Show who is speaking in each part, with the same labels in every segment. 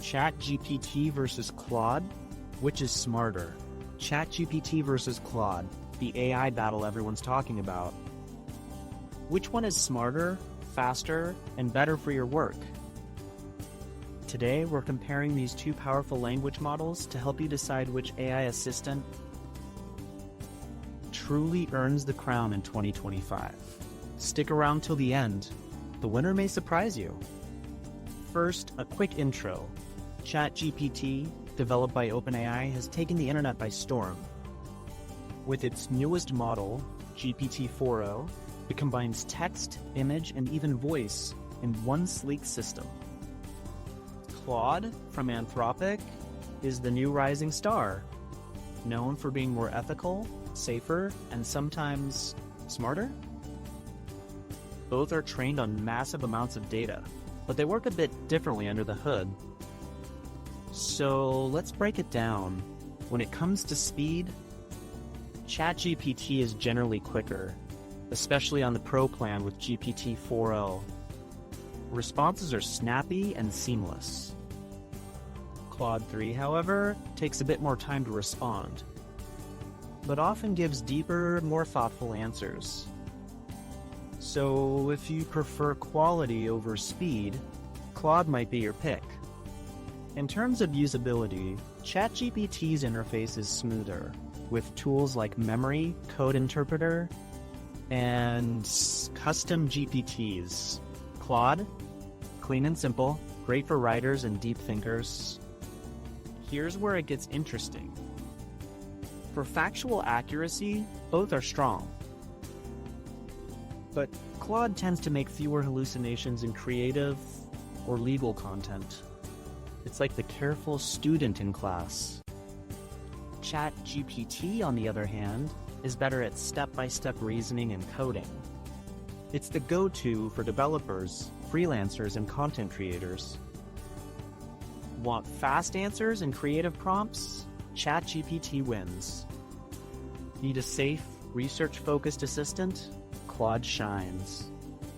Speaker 1: ChatGPT versus Claude? Which is smarter? ChatGPT versus Claude, the AI battle everyone's talking about. Which one is smarter, faster, and better for your work? Today, we're comparing these two powerful language models to help you decide which AI assistant truly earns the crown in 2025. Stick around till the end. The winner may surprise you. First, a quick intro. ChatGPT, developed by OpenAI, has taken the internet by storm. With its newest model, GPT-4o, it combines text, image, and even voice in one sleek system. Claude, from Anthropic, is the new rising star, known for being more ethical, safer, and sometimes smarter. Both are trained on massive amounts of data, but they work a bit differently under the hood. So let's break it down. When it comes to speed, ChatGPT is generally quicker, especially on the Pro plan with GPT-4o. Responses are snappy and seamless. Claude 3, however, takes a bit more time to respond, but often gives deeper, more thoughtful answers. So if you prefer quality over speed, Claude might be your pick. In terms of usability, ChatGPT's interface is smoother, with tools like memory, code interpreter, and custom GPTs. Claude, clean and simple, great for writers and deep thinkers. Here's where it gets interesting. For factual accuracy, both are strong. But Claude tends to make fewer hallucinations in creative or legal content. It's like the careful student in class. ChatGPT, on the other hand, is better at step-by-step reasoning and coding. It's the go-to for developers, freelancers, and content creators. Want fast answers and creative prompts? ChatGPT wins. Need a safe, research-focused assistant? Claude shines.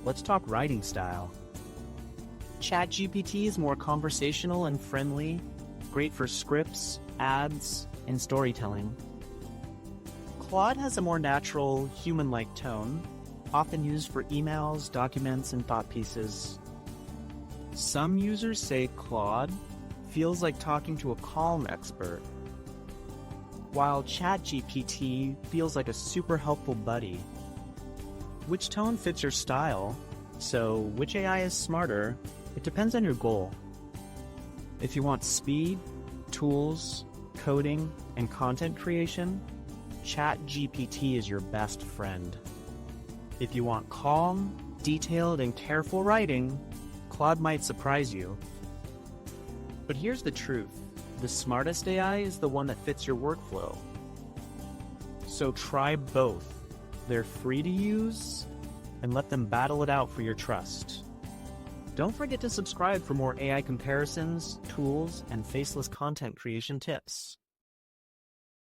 Speaker 1: Let's talk writing style. ChatGPT is more conversational and friendly, great for scripts, ads, and storytelling. Claude has a more natural, human-like tone, often used for emails, documents, and thought pieces. Some users say Claude feels like talking to a calm expert, while ChatGPT feels like a super helpful buddy. Which tone fits your style? So which AI is smarter? It depends on your goal. If you want speed, tools, coding, and content creation, ChatGPT is your best friend. If you want calm, detailed, and careful writing, Claude might surprise you. But here's the truth. The smartest AI is the one that fits your workflow. So try both. They're free to use, and let them battle it out for your trust. Don't forget to subscribe for more AI comparisons, tools, and faceless content creation tips.